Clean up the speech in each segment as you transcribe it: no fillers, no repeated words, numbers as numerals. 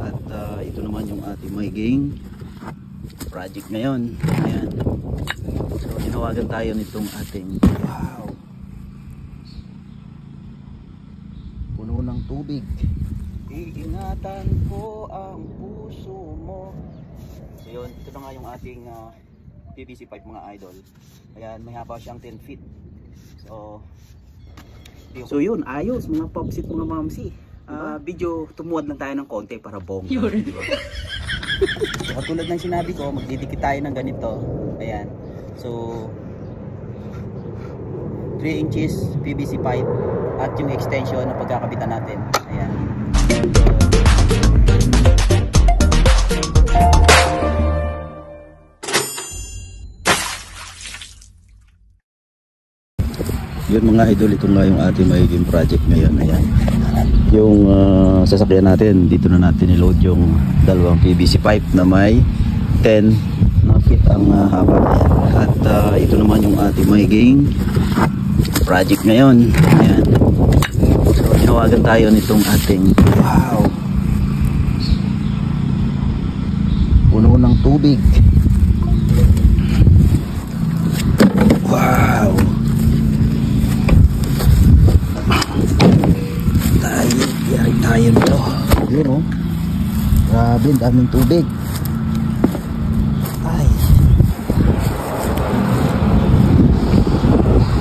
At ito naman yung ating magiging project ngayon. Ayan. So hinawagan tayo nitong ating puno ng tubig. Iingatan ko ang puso mo. So yun, ito na nga yung ating PVC pipe mga idol. Ayan, may haba siyang 10 feet. So yun, ayos mga popsit mga mamsi. Video tumuwad lang tayo ng konti para bongga. Diba? So, katulad ng sinabi ko, magdidikit tayo ng ganito. Ayan. So 3 inches PVC pipe at yung extension na pagkakabitan natin. Ayan. Yun mga idol, ito nga yung ating magiging project ngayon. Ayan. Yung sasakyan natin, dito na natin i-load yung dalawang PVC pipe na may 10 na feet ang haba. At ito naman yung ating magiging project ngayon. Ayan. So hinawagan tayo nitong ating puno ng tubig. Wow. Tayo nito. Yun o. Grabe, daming tubig. Ay.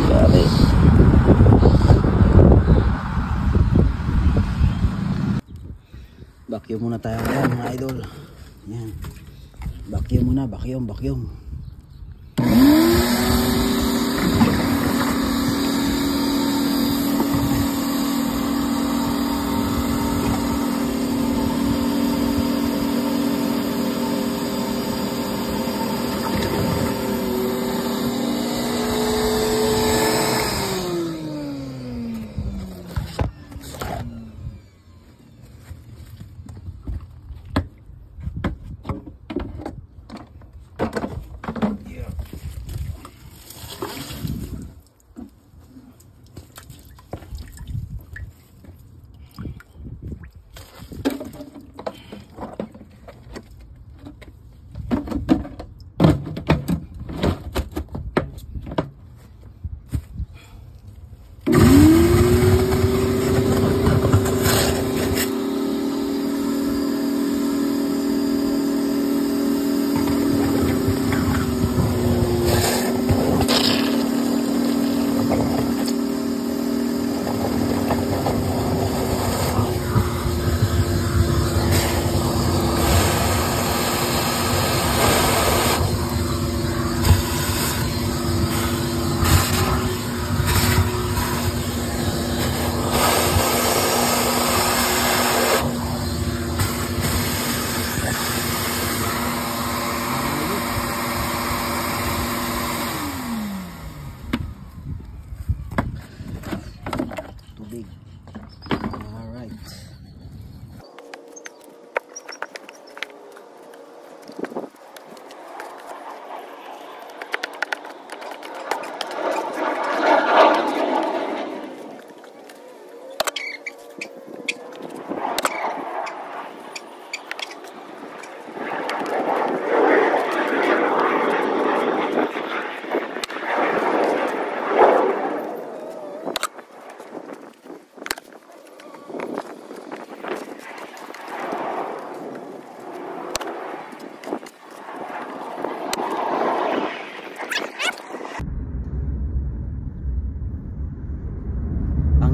Grabe. Vacuum muna tayo ngayon mga idol. Yan. Vacuum muna, vacuum.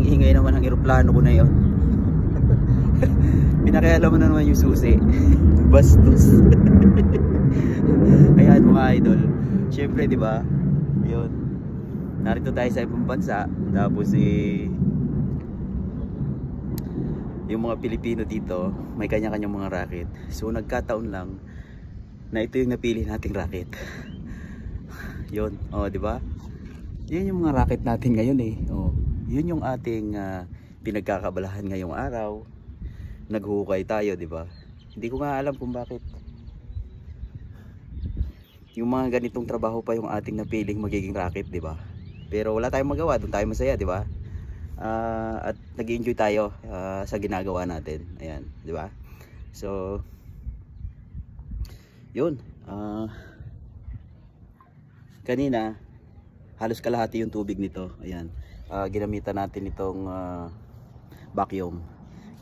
Ingay naman ang eroplano ko na yun. Pinakialaman na naman yung susi. Bastos. Ayan mga idol, syempre di ba, yun, narito tayo sa ibang bansa, tapos yung mga Pilipino dito may kanya-kanyang mga racket. So nagkataon lang na ito yung napili nating racket. Yun, di ba? Yan yung mga racket natin ngayon yun yung ating pinagkakabalahan ngayong araw. Naghukay tayo, di ba? Hindi ko nga alam kung bakit yung mga ganitong trabaho pa yung ating napiling magiging racket, di ba? Pero wala tayong magawa, doon tayo masaya, di ba? At nag-enjoy tayo sa ginagawa natin. Ayan, di ba? So yun, kanina halos kalahati yung tubig nito. Ayan, ginamitan natin itong vacuum,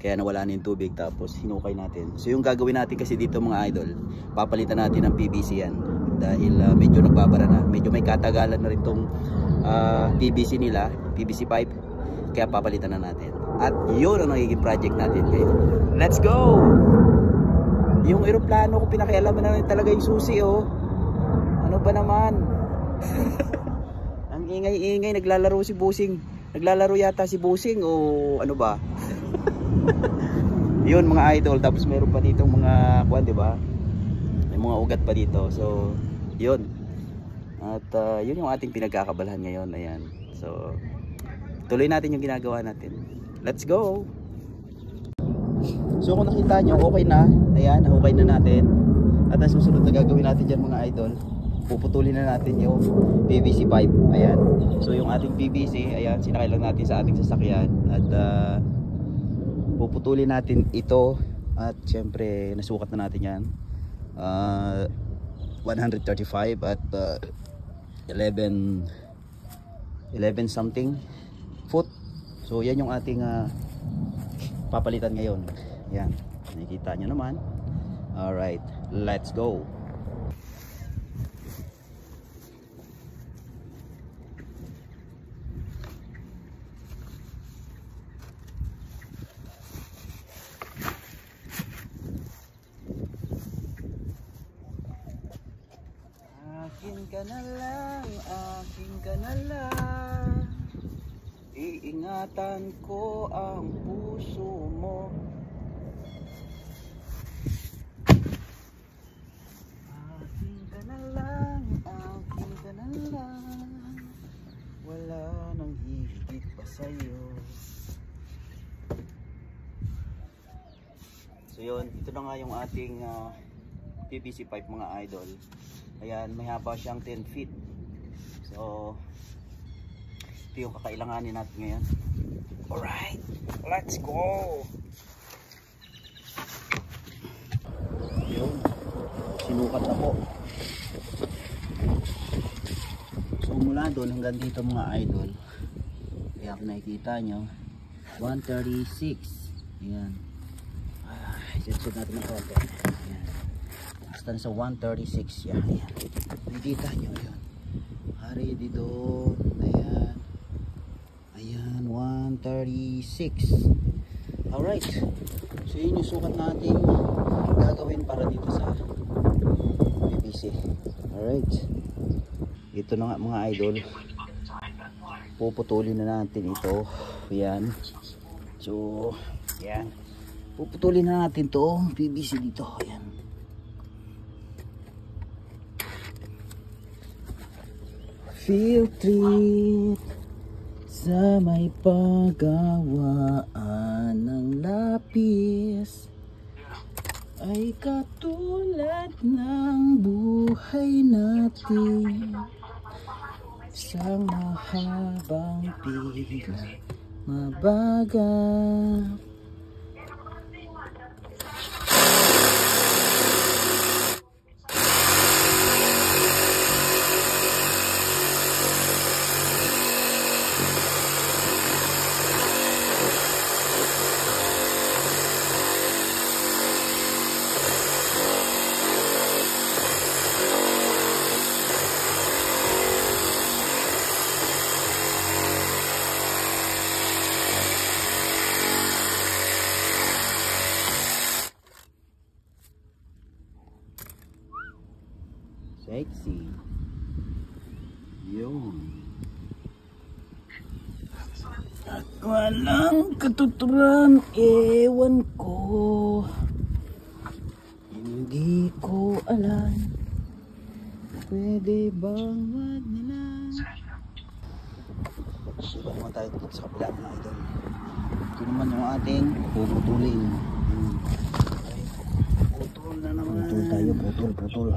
kaya nawala na yung tubig, tapos hinukay natin. So yung gagawin natin kasi dito mga idol, papalitan natin ng PVC yan, dahil medyo nagbabara na, medyo may katagalan na rin tong PVC nila, PVC pipe, kaya papalitan na natin. At yun ang nagiging project natin ngayon. Let's go! Yung eroplano ko, pinakialaman na rin talaga yung susi, oh. Ano ba naman? Ang ingay-ingay, naglalaro si Busing. Naglalaro yata si Busing o ano ba? Yun mga idol, tapos meron pa dito mga kuwan, di ba? May mga ugat pa dito. So, yun. At yun yung ating pinagkakabalahan ngayon. Ayan. So, tuloy natin yung ginagawa natin. Let's go! So kung nakita nyo, okay na. Ayan, okay na natin. At ang susunod na gagawin natin dyan mga idol, puputulin na natin yung PVC pipe. Ayan. So yung ating PVC, ayan, sinakay lang natin sa ating sasakyan. At puputulin natin ito. At syempre, nasukat na natin yan. 135 at 11 something foot. So yan yung ating papalitan ngayon. Yan, nakikita nyo naman. Alright, let's go. Akin ka na lang, akin ka na lang. Iingatan ko ang puso mo. Akin ka na lang, akin ka na lang. Wala nang hihigit pa sa'yo. So yun, ito na nga yung ating PVC pipe mga idol. Ayan, may haba siyang 10 feet. So ito yung kakailanganin natin ngayon. Alright, let's go! Yun, sinukat na po. So mula doon hanggang dito mga idol, kaya kung nakikita nyo, 136. Ayan, i-check natin ng konti. Ayan, basta na sa 136 yan. Ayan, nakikita nyo yun. Hari dito, ayan. Ayan, 136. Alright, so yun yung sukat natin gagawin para dito sa PVC. Alright, ito na nga mga idol, puputulin na natin ito. Ayan, so ayan, puputulin na natin to PVC dito. Ayan, feel treat sa may paggawaan ng lapis ay katulad ng buhay natin, isang mahabang pila mabagal. Sexy. Yun. At walang katuturan, ewan ko. Hindi ko alam. Pwede bang wag na lang? Iba naman tayo dito sa kabila mga idol. Ito naman yung ating puputulin. Putol na naman. Putol tayo, putol.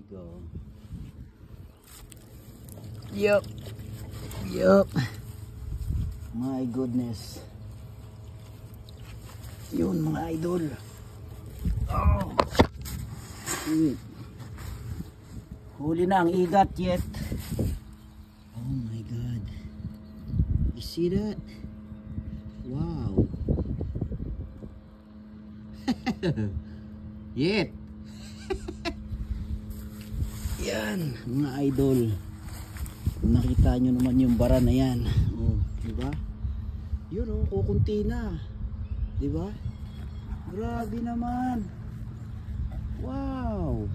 we go. Yup. Yup. My goodness. Yun mga idol. Oh. Wait. Huli na ang igat yet. Oh my god. You see that? Wow. Yet. Yan mga idol. Nakita nyo naman yung bara na yan. Oh, diba? Yun oh, kukunti na. Diba? Grabe naman. Wow.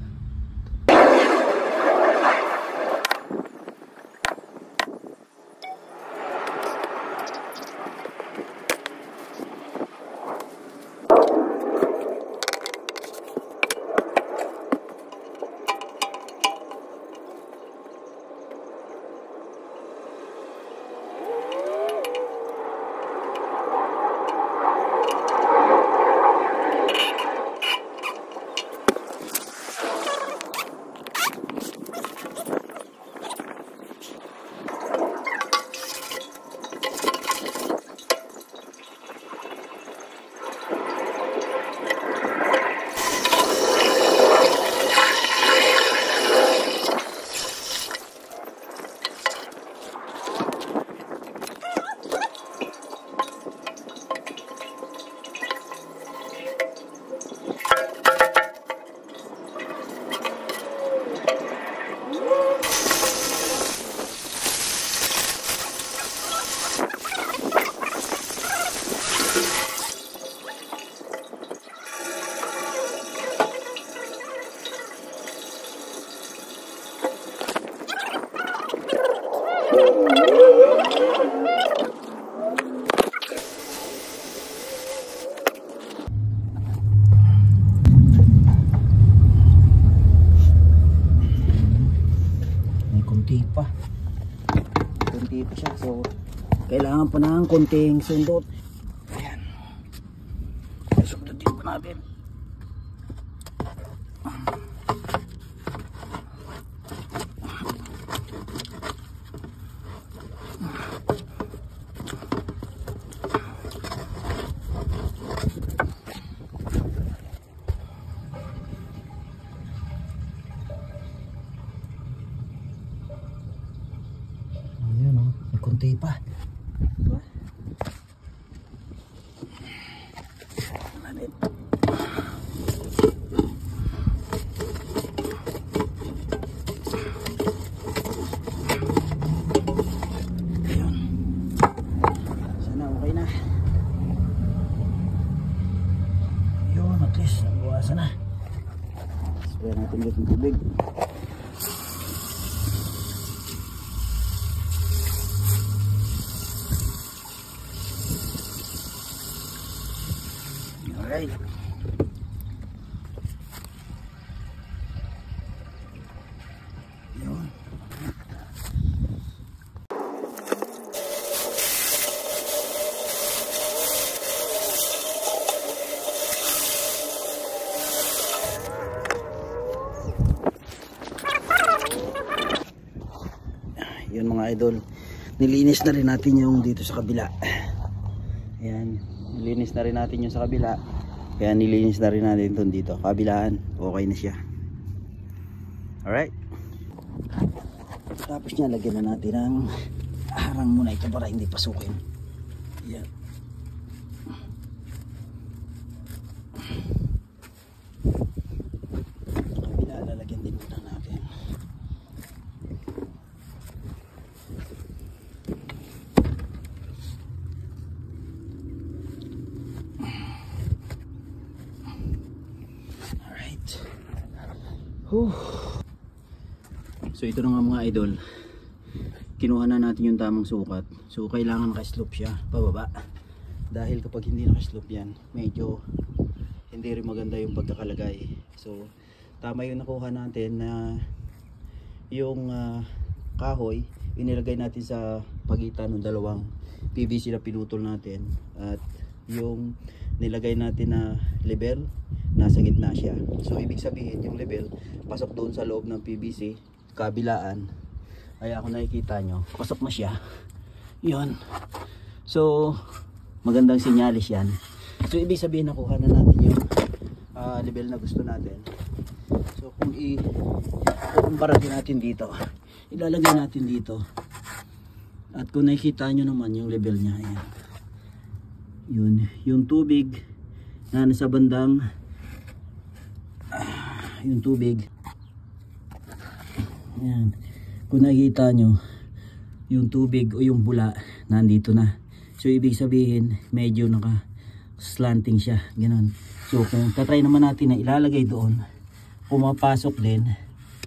Kunti pa siya, so kailangan pa ng konting sundot. Ayan, sundutin pa natin. Kunti pa. Diba? Natin. Ayun. Sana okay na. Ayun, at least nabawasan na. Spray natin ulit ng tubig. Alright. Yun. Yun mga idol. Nilinis na rin natin yung dito sa kabila. Ayan. Nilinis na rin natin yung sa kabila. Kaya nilinis na rin natin itong dito. Kabilaan, okay na siya. Alright. Tapos niya, lagyan na natin ng harang muna ito para hindi pasukin. Yan. Kabila, lalagyan din muna natin. So ito na nga mga idol, kinuha na natin yung tamang sukat. So kailangan naka-slope siya pababa, dahil kapag hindi naka-slope yan, medyo hindi rin maganda yung pagkakalagay. So tama yung nakuha natin na yung kahoy inilagay natin sa pagitan ng dalawang PVC na pinutol natin, at yung nilagay natin na level, nasa gitna siya. So ibig sabihin yung level pasok doon sa loob ng PVC, kabilaan. Kaya kung nakikita nyo, pasok na siya. Yun. So magandang sinyalis yan. So ibig sabihin nakuha na natin yung level na gusto natin. So kung kukumpara din natin dito, ilalagay natin dito. At kung nakikita nyo naman yung level niya, ayan. Yun, yung tubig na nasa bandang yung tubig, ayan. Kung nakikita nyo yung tubig o yung bula nandito na. So ibig sabihin medyo naka slanting siya, ganoon. So kung tatry naman natin na ilalagay doon, pumapasok din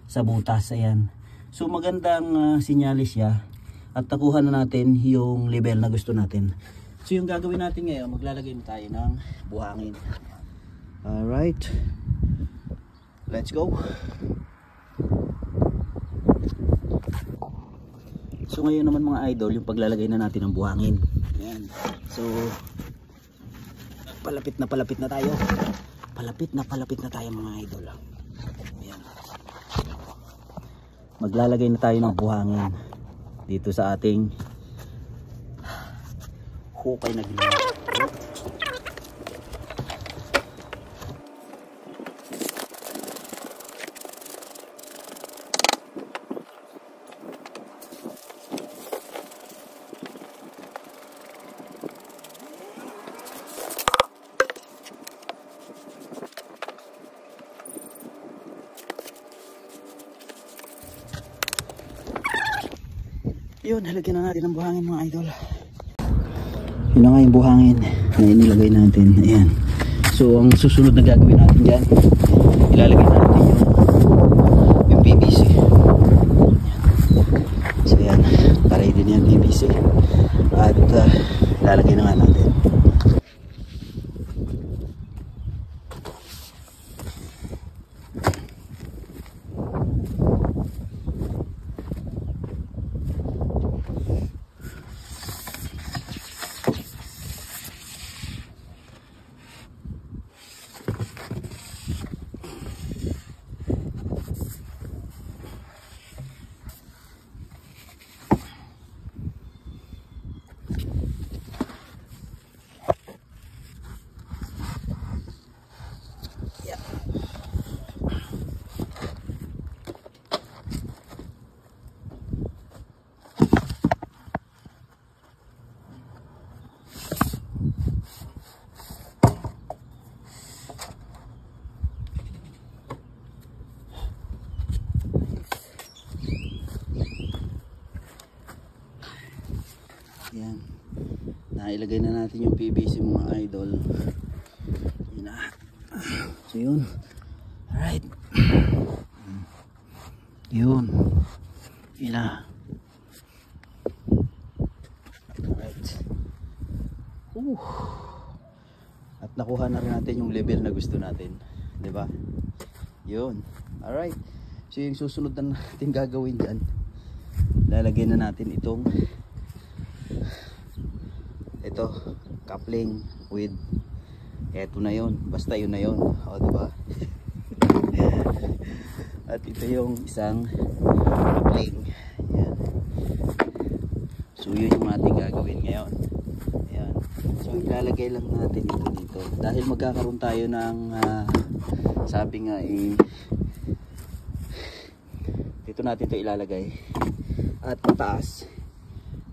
sa butas, ayan. So magandang sinyalis siya at nakuha na natin yung level na gusto natin. So yung gagawin natin ngayon, maglalagay na tayo ng buhangin. Alright, let's go. So ngayon naman mga idol, yung paglalagay na natin ng buhangin. Ayan. So palapit na tayo. Palapit na tayo mga idol. Ayan. Maglalagay na tayo ng buhangin dito sa ating hukay na ginawa. Yun, halagyan na natin ang buhangin mga idol. Yun na nga yung buhangin na inilagay natin. Ayan. So ang susunod na gagawin natin dyan, ilalagay natin yung PVC. Ayan. So yan, paray din yan PVC. At ilalagay na nga natin. Yan. Nailagay na natin yung PVC mga idol. Yun na. So yun. Alright. Yun. Yun na. Alright. At nakuha na rin natin yung level na gusto natin. Diba? Yun. Alright. So yung susunod na natin gagawin dyan, lalagay na natin itong coupling with eto na yun, basta yun na yun, o diba? At ito yung isang coupling. Ayan. So yun yung ating gagawin ngayon. Ayan. So ilalagay lang natin ito dito dahil magkakaroon tayo ng sabi nga dito natin ito ilalagay at mataas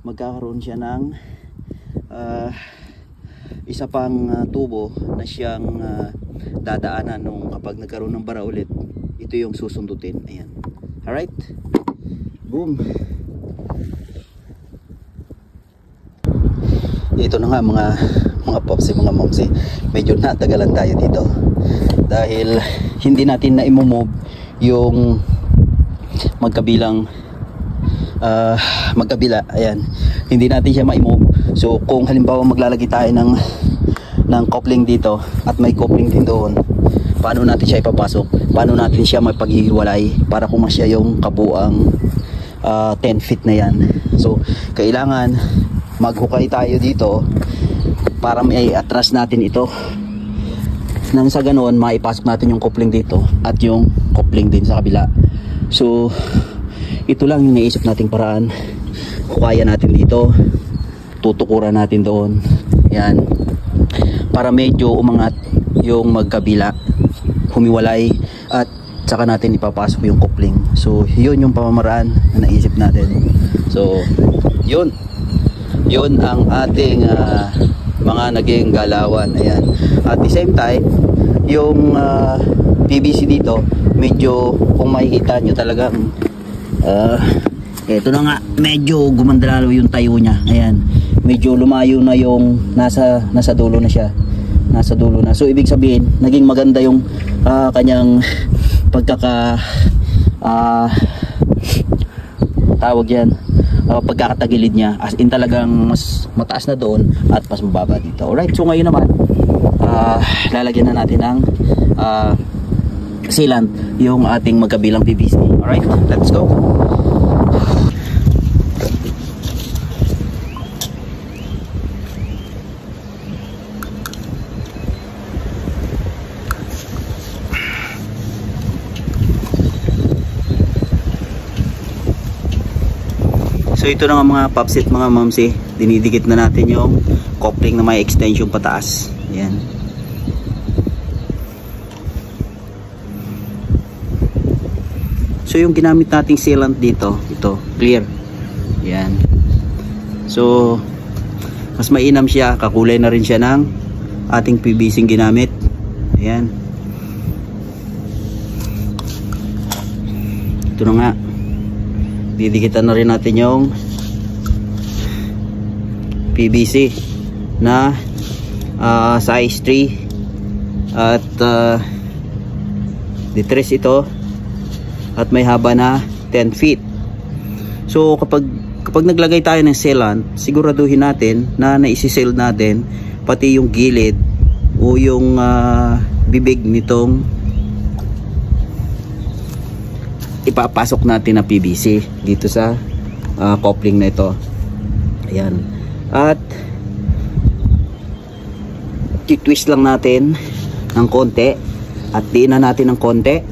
magkakaroon siya ng isa pang tubo na siyang dadaanan nung kapag nagkaroon ng bara ulit, ito yung susundutin. Ayan. Alright, boom. Ito na nga mga popsi, mga momsi, medyo natagalan tayo dito dahil hindi natin na i-move yung magkabila. Ayan, hindi natin siya ma-move. So kung halimbawa maglalagay tayo ng coupling dito at may coupling din doon, paano natin siya ipapasok, paano natin siya mapaghihiwalay para kumasya yung kabuang 10 feet na yan. So kailangan maghukay tayo dito para may atras natin ito. Nang sa ganoon, maipasok natin yung coupling dito at yung coupling din sa kabila. So, ito lang yung naisip nating paraan. Kung kaya natin dito, tutukuran natin doon. Yan. Para medyo umangat yung magkabila, humiwalay, at saka natin ipapasok yung coupling. So, yun yung pamamaraan na naisip natin. So, yun ang ating mga naging galawan. Ayan. At the same time, yung PVC dito, medyo kung makikita nyo talagang eto na nga, medyo gumanda lalo yung tayo nya. Ayan, medyo lumayo na yung nasa dulo na siya, nasa dulo na. So ibig sabihin, naging maganda yung kanyang tawag yan, pagkakatagilid niya, as in talagang mas mataas na doon at mas mababa dito. Alright, so ngayon naman lalagyan na natin ng sealant yung ating magkabilang PVC. Alright, let's go. So ito na nga mga popsit, mga mamsi, dinidikit na natin yung coupling na may extension pataas. Ayan. So yung ginamit nating sealant dito, ito, clear. Ayan. So mas mainam siya, kakulay na rin siya ng ating PVC ginamit. Ayan. Ito na nga. Didikitan na rin natin yung PVC na size 3 at ditres ito at may haba na 10 feet. So kapag naglagay tayo ng sealant, siguraduhin natin na naisiseal natin pati yung gilid o yung bibig nitong ipapasok natin na PVC dito sa coupling na ito. Ayan. At twist lang natin ng konti at diin na natin ng konti.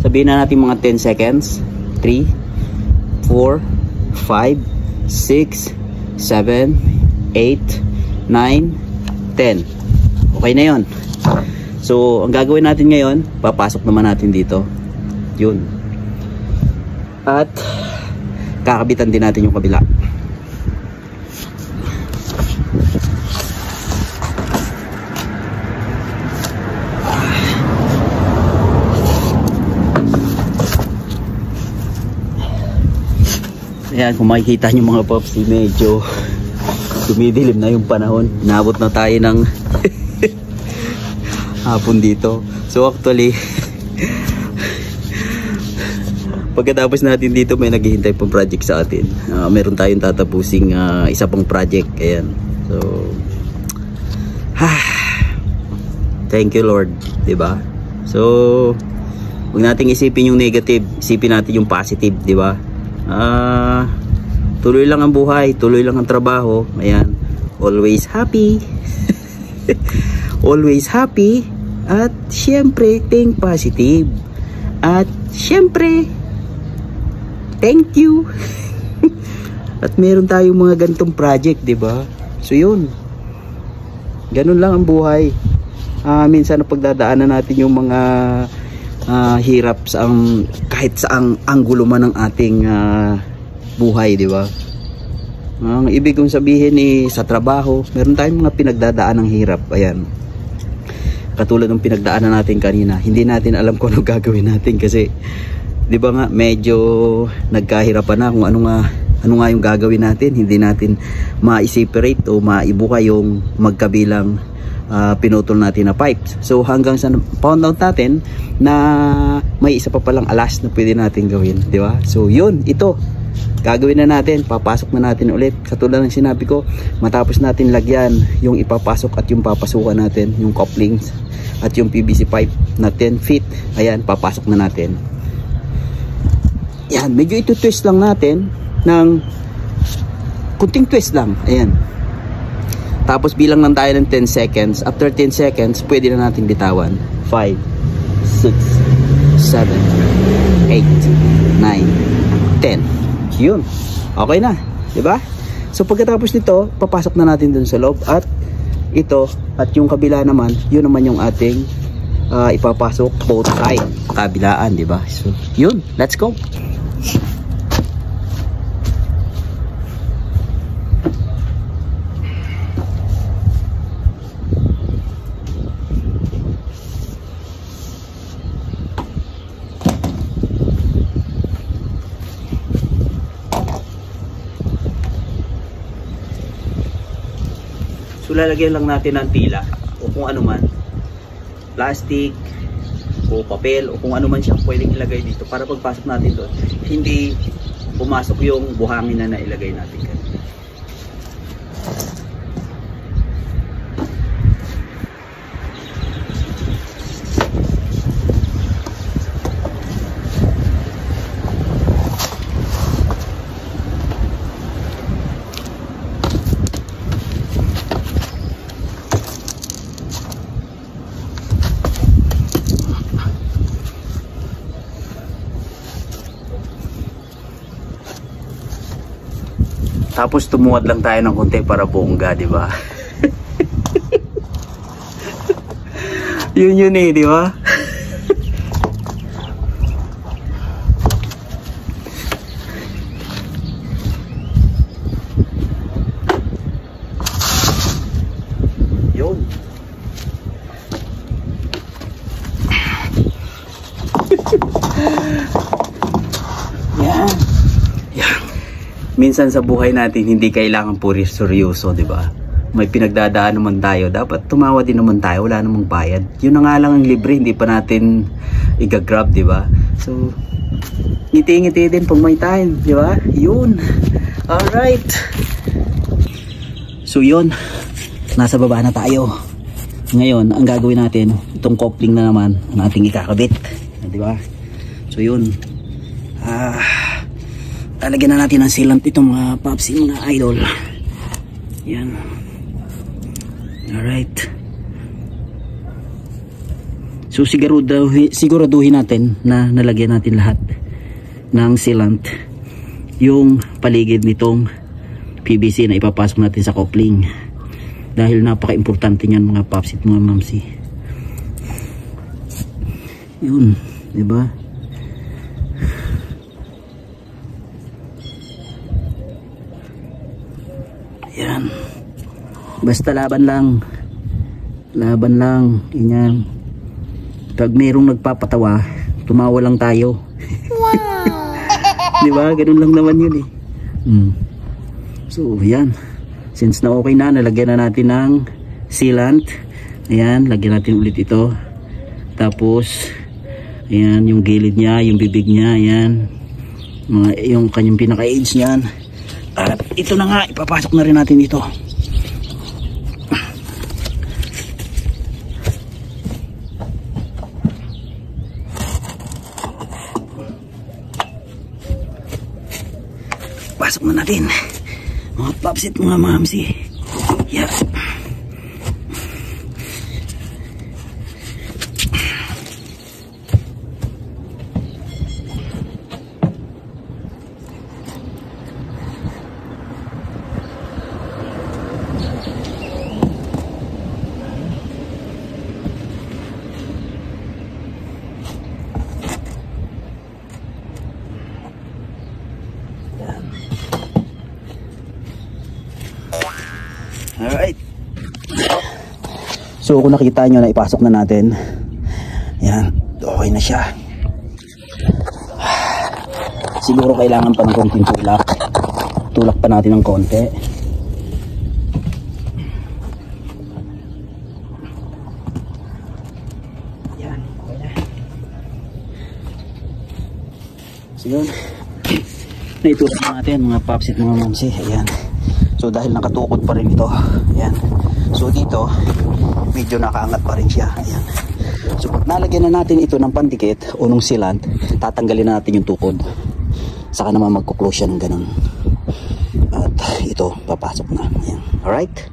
Sabihin na natin mga 10 seconds. 3 4 5 6 7 8 9 10. Okay na yon. So ang gagawin natin ngayon, papasok naman natin dito. Yun. At kakabitan din natin yung kabila. Ayan, kung makikita nyo mga pops, medyo dumidilim na yung panahon. Naabot na tayo ng hapon dito. So actually pagkatapos natin dito, may naghihintay pang project sa atin. Meron tayong tatapusing isa pang project. Ayan. So thank you Lord, diba? So huwag nating isipin yung negative, isipin natin yung positive, diba? Tuloy lang ang buhay, tuloy lang ang trabaho. Ayan. Always happy. Always happy. At syempre think positive. At syempre thank you. At meron tayong mga ganitong project, 'di ba? So 'yun. Ganun lang ang buhay. Minsan na pagdadaanan natin yung mga hirap sa kahit saang anggulo man ng ating buhay, 'di ba? Ang ibig kong sabihin sa trabaho, meron tayong mga pinagdadaan ng hirap. Ayan. Katulad ng pinagdaanan natin kanina, hindi natin alam kung ano gagawin natin kasi 'di ba nga medyo nagkahirapan na kung ano nga yung gagawin natin. Hindi natin ma-separate o maibuka yung magkabilang pinutol natin na pipes. So hanggang sa found out natin na may isa pa palang alas na pwede natin gawin, 'di ba? So yun, ito gagawin na natin, papasok na natin ulit. Katulad ng sinabi ko, matapos natin lagyan yung ipapasok at yung papasukan natin, yung couplings at yung PVC pipe na 10 feet, ayan, papasok na natin. Yan, medyo ito twist lang natin ng kunting twist lang. Ayan. Tapos bilang lang tayo ng 10 seconds. After 10 seconds, pwede na natin bitawan. 5, 6, 7, 8, 9, 10. Yun. Okay na. Diba? So pagkatapos nito, papasok na natin dun sa loob. At ito, at yung kabila naman, yun naman yung ating ipapasok both side. Kabilaan, diba? So yun. Let's go. So lalagyan lang natin ng tila o kung ano man, plastic o papel o kung ano man siyang pwedeng ilagay dito para pagpasok natin doon hindi pumasok yung buhangin na nailagay natin. Tapos tumuwad lang tayo ng konti para bongga, di ba? Yun eh, di ba? Yun. Yan. Yan. Minsan sa buhay natin hindi kailangan puri seryoso, 'di ba? May pinagdadaan naman tayo, dapat tumawa din naman tayo, wala namang bayad. Yun na nga lang ang libre, hindi pa natin i-grab, 'di ba? So ngiti-ngiti din pag may time, 'di ba? Yun. All right. So yun. Nasa baba na tayo. Ngayon, ang gagawin natin, itong coupling na naman ang ating ikakabit, 'di ba? So yun. Lalagyan na natin ng sealant itong mga popsi, mga idol. Yan. Alright. So siguraduhin natin na nalagyan natin lahat ng sealant yung paligid nitong PVC na ipapasok natin sa coupling. Dahil napaka-importante niyan mga popsi at mga mamsi. Yun. Diba? Yan. Basta laban lang. Laban lang. Ganyan. Pag mayroong nagpapatawa, tumawa lang tayo. Wow. Di ba? Ganun lang naman yun eh. So, yan. Since na okay na, nalagyan na natin ng sealant. Ayan, lagyan natin ulit ito. Tapos, ayan, yung gilid niya, yung bibig niya, ayan. Yung kanyang pinaka-edge niyan. At ito na nga, ipapasok na rin natin dito. Pasok na natin. Mga popsit, mga mamsi. Yeah. Alright. So kung nakita nyo na ipasok na natin, yan, okay na siya. Siguro kailangan pa ng konting tulak. Tulak pa natin ng konti. Yan, okay na. So yun, naitulak natin mga paps at mga mamsi. Ayan. So dahil nakatukod pa rin ito, ayan. So dito, medyo nakaangat pa rin siya, ayan. So pag nalagyan na natin ito ng pandikit o ng sealant, tatanggalin na natin yung tukod. Saka naman magkuklose siya ng ganun. At ito, papasok na, ayan. Alright?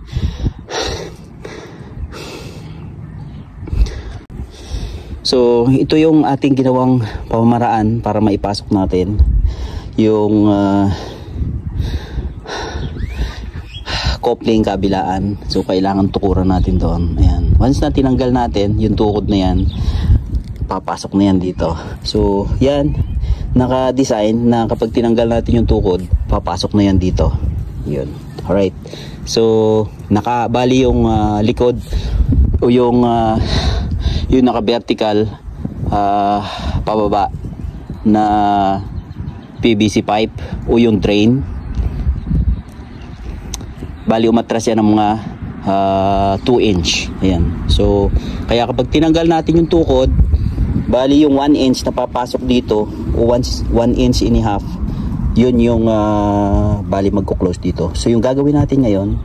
So ito yung ating ginawang pamamaraan para maipasok natin yung coupling kabilaan. So kailangan tukuran natin doon. Ayan. Once na tinanggal natin yung tukod na yan, papasok na yan dito. So yan, naka-design na kapag tinanggal natin yung tukod, papasok na yan dito. Yun. Alright. So nakabali yung likod o yung naka-vertical pababa na PVC pipe o yung drain. Bali umatras yan ng mga 2 inch. Ayan. So kaya kapag tinanggal natin yung tukod, bali yung 1 inch na papasok dito o 1 inch and a half, yun yung bali magko-close dito. So yung gagawin natin ngayon,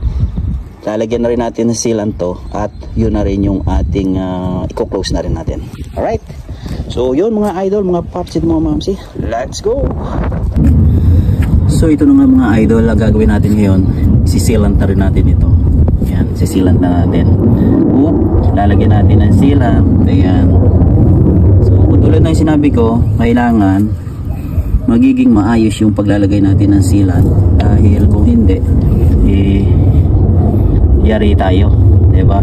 lalagyan na rin natin ng sealant to, at yun na rin yung ating i-close na rin natin. Alright, so yun mga idol, mga paps at mga mamsi, let's go. So ito na nga mga idol, ang gagawin natin ngayon, si-sealant na rin natin ito. Ayan, si-sealant na natin. Lalagyan natin ng sealant. Ayan. So tulad ng sinabi ko, kailangan magiging maayos yung paglalagay natin ng sealant, dahil kung hindi, yari tayo, diba?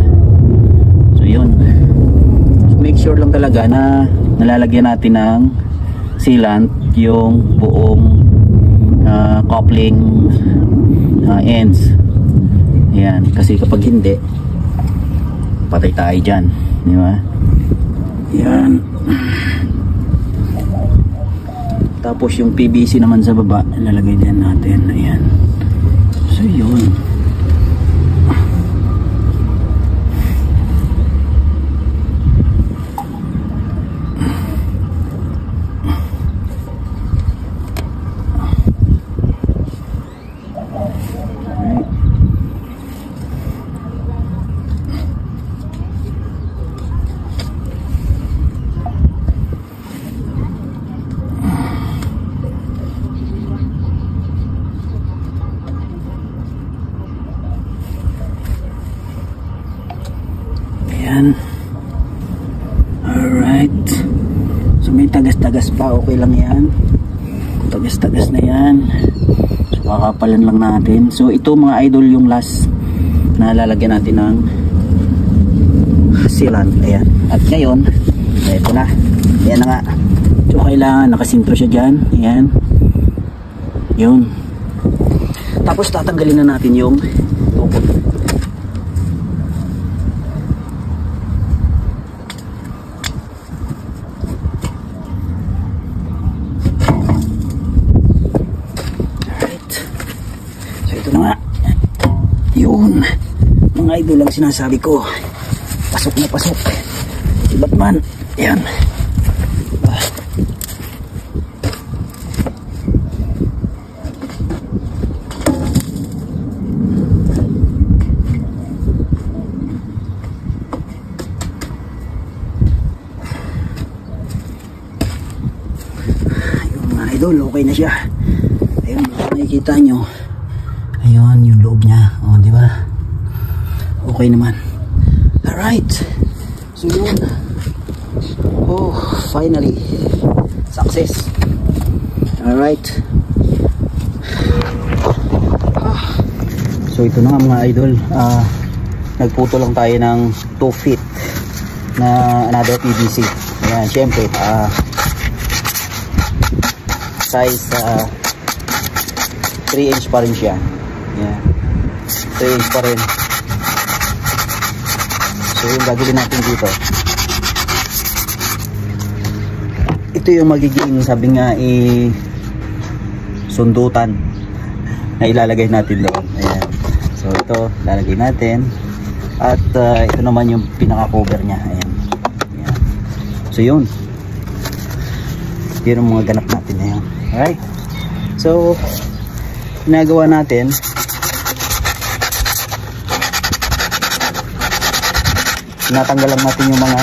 So yun, so, make sure lang talaga na nalalagyan natin ng sealant yung buong coupling ends. Ayan, kasi kapag hindi, patay tayo dyan, diba? Ayan. Tapos yung PVC naman sa baba, nalalagay din natin. Ayan. So yun. Ayan. Alright. So may tagas-tagas pa, okay lang yan. Kung tagas-tagas na yan, so kakapalan lang natin. So ito mga idol yung last na lalagyan natin ng sealant. Ayan. At ngayon, ito na. Ayan na nga. So kailangan nakasintro siya dyan. Ayan. Yun. Tapos tatanggalin na natin yung tukod. Yun, mga idol, lang sinasabi ko, pasok na pasok si Batman. Ayan. Ayun mga idol, okay na siya. Ayun, nakikita nyo. Ayun, yung loob niya. O, di ba? Okay naman. Alright. So, yun. Oh, finally. Success. Alright. So, ito na nga mga idol. Nagputo lang tayo ng 2 feet na another PVC. Ayan, syempre. Size 3 inch pa rin siya. Yan. 3 inch pa rin. So yung gagawin natin dito, ito yung magiging, sabi nga, sundutan na ilalagay natin doon. Ayan. So ito lalagay natin, at ito naman yung pinaka cover nya. Ayan. Ayan. So yun yung mga ganap natin na yun. Alright, so ginagawa natin, natanggal lang natin yung mga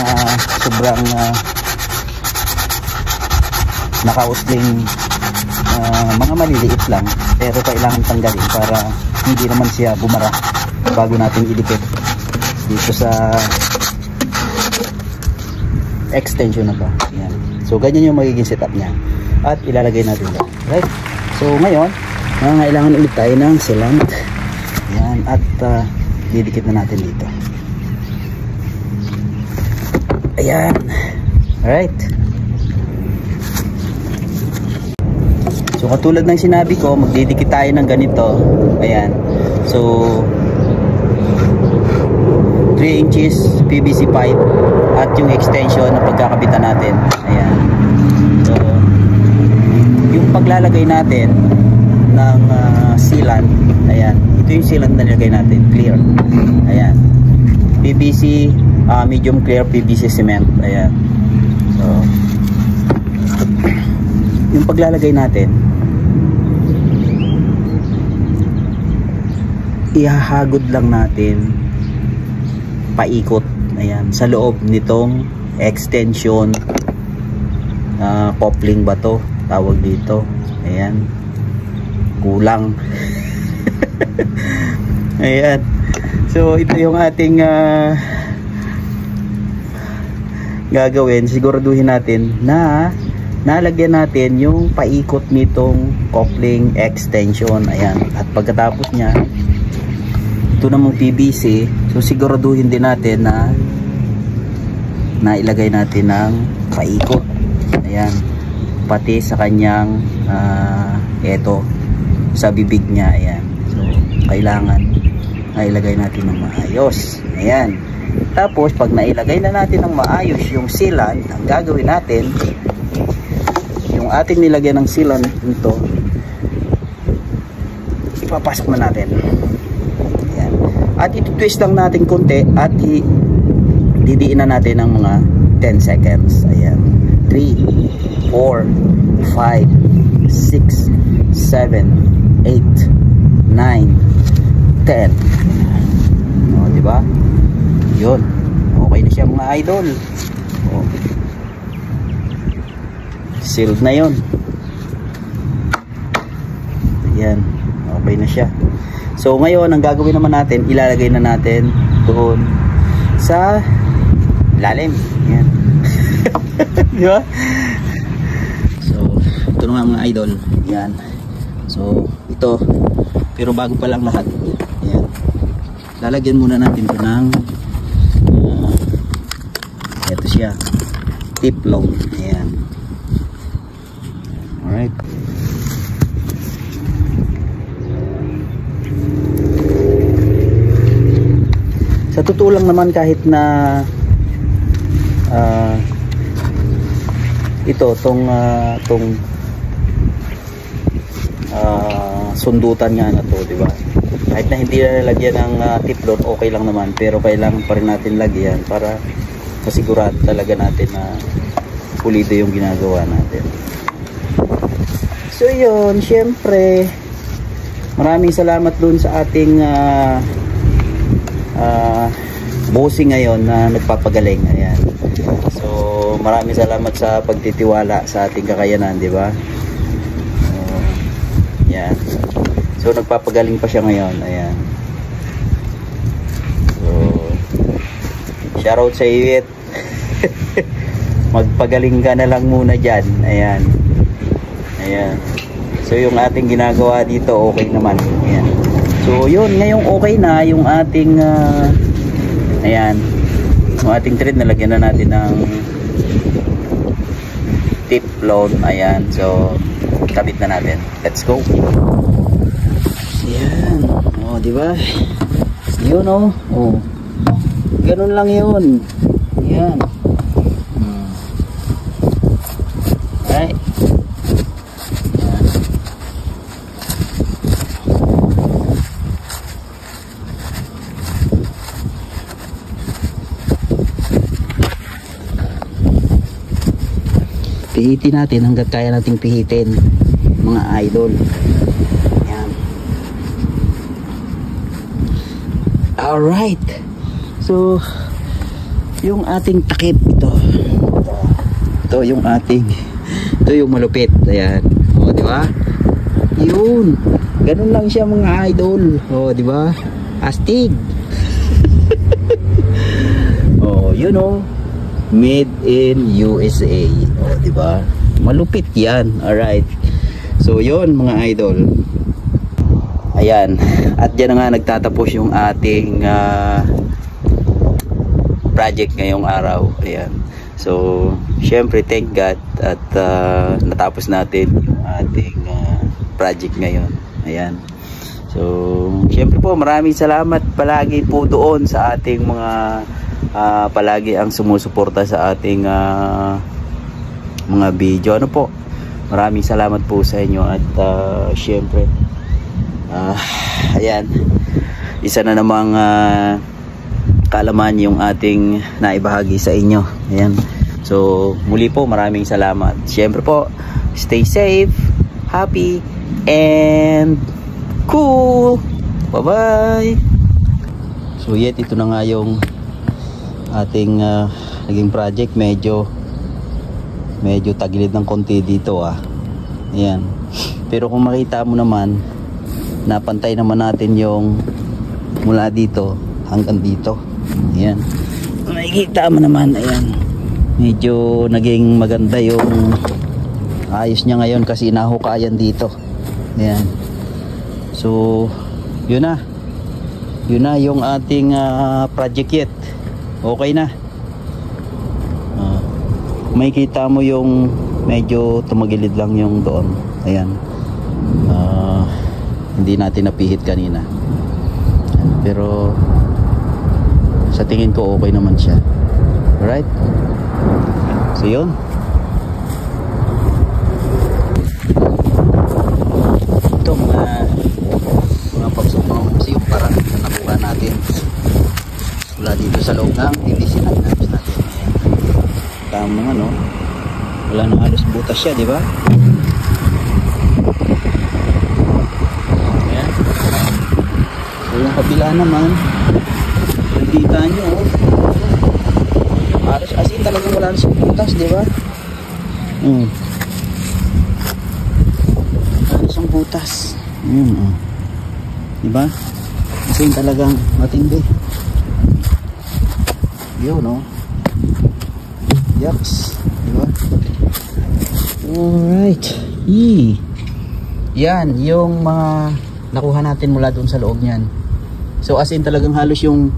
sobrang nakausling mga maliliit lang, pero kailangan tanggalin para hindi naman siya bumara bago natin idikit dito sa extension na to. Yan. So ganyan yung magiging setup niya at ilalagay natin dyan. Right? So ngayon kailangan ulit tayo ng sealant. Yan. At didikit na natin dito. Ayan. Alright. So katulad ng sinabi ko, magdidikit tayo ng ganito. Ayan. So 3 inches PVC pipe at yung extension na pagkakabitan natin. Ayan. So yung paglalagay natin ng sealant, ayan. Ito yung sealant na nilagay natin, clear. Ayan. PVC, medium clear PVC cement. Ayan. So yung paglalagay natin, ihahagod lang natin paikot. Ayan, sa loob nitong extension, coupling ba to tawag dito. Ayan, kulang. Ayan, so ito yung ating gagawin. Siguraduhin natin na nalagyan natin yung paikot nitong coupling extension. Ayan, at pagkatapos nya, ito namang PVC, so siguraduhin din natin na nailagay natin ng paikot. Ayan, pati sa kanyang eto sa bibig niya. Ayan, so kailangan nailagay natin ng maayos. Ayan, tapos pag nailagay na natin ng maayos yung sealant, ang gagawin natin, yung ating nilagyan ng sealant nito, ipapasok na natin. Ayan. At iti-twist lang natin konti at didiin na natin ng mga 10 seconds. Ayan. 3, 4, 5, 6, 7, 8, 9, 10. O, diba? Yun. Okay na siya mga idol. O. Sealed na yun. Ayan. Okay na siya. So ngayon ang gagawin naman natin, ilalagay na natin doon sa lalim. Ayan. Diba? So ito na nga mga idol. Ayan. So ito, pero bago pa lang lahat, ayan, lalagyan muna natin ito ng ito siya, tip load. Ayan. Alright. Sa totoo lang naman, kahit na ito tong sundutan nga na to, di ba? Kahit na hindi na nalagyan ng tip load, okay lang naman, pero kailangan pa rin natin lagyan para masigurado talaga natin na pulido yung ginagawa natin. So yun, syempre maraming salamat dun sa ating bossing ngayon na nagpapagaling. Ayan. So maraming salamat sa pagtitiwala sa ating kakayanan, di ba? Ayan. So nagpapagaling pa siya ngayon. Ayan. So shoutout sa iyo. Magpagaling ka na lang muna dyan. Ayan. Ayan. So yung ating ginagawa dito okay naman. Ayan. So yun, ngayong okay na yung ating ayan, yung ating thread, nalagyan na natin ng tip load. Ayan. So kabit na natin. Let's go. Ayan. Oh, di ba? Yun oh. Oh. Ganun lang yun. Ayan. Alright. Pihitin natin hanggat kaya nating pihitin, mga idol. Ayan. Alright. So yung ating takip, ito yung ating, ito yung malupit. Ayan. O, di ba? Yun. Ganun lang siya mga idol. O, di ba? Astig. Oh, you know, made in USA. Oh, di ba? Malupit 'yan. All right. So, 'yon mga idol. Ayan. At diyan na nga nagtatapos yung ating project ngayong araw. Ayan. So, syempre thank God at natapos natin yung ating project ngayon. Ayan. So, syempre po maraming salamat palagi po doon sa ating mga palagi ang sumusuporta sa ating mga video. Ano po? Maraming salamat po sa inyo at syempre ayan. Isa na namang kaalaman yung ating naibahagi sa inyo. Ayan. So, muli po maraming salamat. Syempre po, stay safe, happy, and cool. Bye-bye. So, yet ito na nga yung ating naging project. Medyo tagilid ng konti dito Ayan. Pero kung makita mo naman, napantay naman natin yung mula dito hanggang dito. Ayan. Makikita mo naman, ayan. Medyo naging maganda yung ayos niya ngayon kasi nahukayan dito. Ayan. So, yun na yung ating project yet. Okay na. Makikita mo yung medyo tumagilid lang yung doon. Ayan. Hindi natin napihit kanina. Pero sa tingin ko okay naman siya. Alright? So yun. Ito mga pagsupang yung parang na nakuha natin mula dito sa loob ng PVC na inabos natin. Ayan. Tamang wala na halos butas siya, di ba? Ayan. So yung kabila naman, nakikita nyo halos as in talagang wala na sa butas, di ba? Halos ang butas. Di ba? As in talagang matindi. Yun, yucks. Diba? Alright. Yan, yung mga nakuha natin mula doon sa loob niyan. So as in talagang halos yung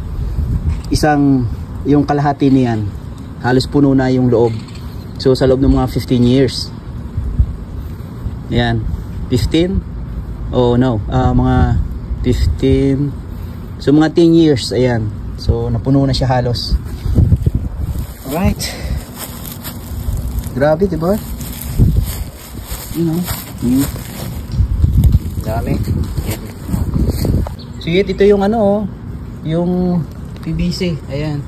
yung kalahati niyan, halos puno na yung loob. So sa loob ng mga 15 years. Yan. 15? Oh no, mga 15. So mga 10 years, ayan. So napuno na siya halos. Alright. Grabe, diba? Dami. Yan. So yet, ito yung yung PVC. Ayan.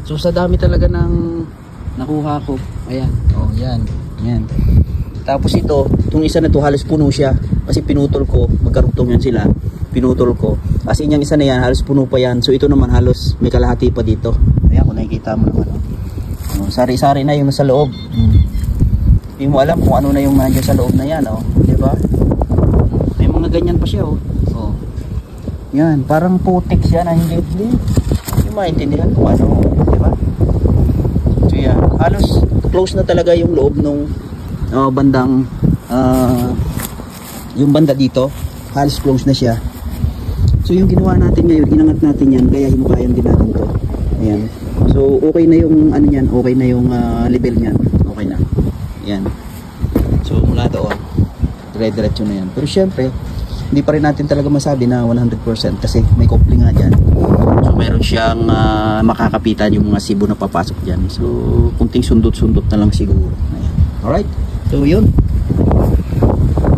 So sa dami talaga ng nakuha ko. Ayan. Oh, yan. Yan. Tapos itong isa na to halos puno siya. Kasi pinutol ko, magkarugtong yan sila. Pinutol ko. Kasi yung isa na yan, halos puno pa yan. So ito naman halos may kalahati pa dito. Ayan, kung nakikita mo naman. Sari-sari na yung nasa loob. Hindi mo alam kung ano na yung nandiyan sa loob na yan, diba? May mga ganyan pa siya, yan, parang putik siya na hindi maintindihan kung ano, diba? So yan, halos close na talaga yung loob nung bandang yung banda dito, halos close na siya. So yung ginawa natin ngayon, inangat natin yan, kaya hinukayan din natin to. Ayan. So okay na yung niyan, okay na yung level niyan. Okay na. Yan. So mula doon, dire-diretso na yan. Pero syempre, hindi pa rin natin talaga masabi na 100% kasi may coupling nga dyan. So meron siyang makakapitan yung mga sibo na papasok dyan. So kunting sundot-sundot na lang siguro. Ayan. Alright. So yun.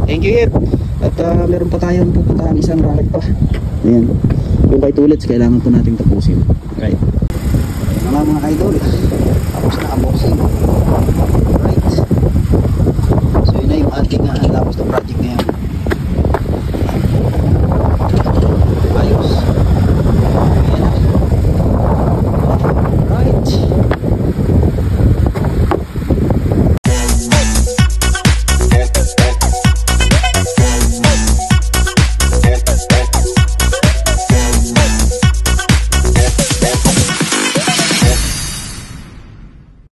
Thank you, Ip. At meron pa tayong pupuntahan isang racket pa. Ayan. Yung kay Tulits, kailangan po nating tapusin. Right. Mga idol, tapos na ang boxing.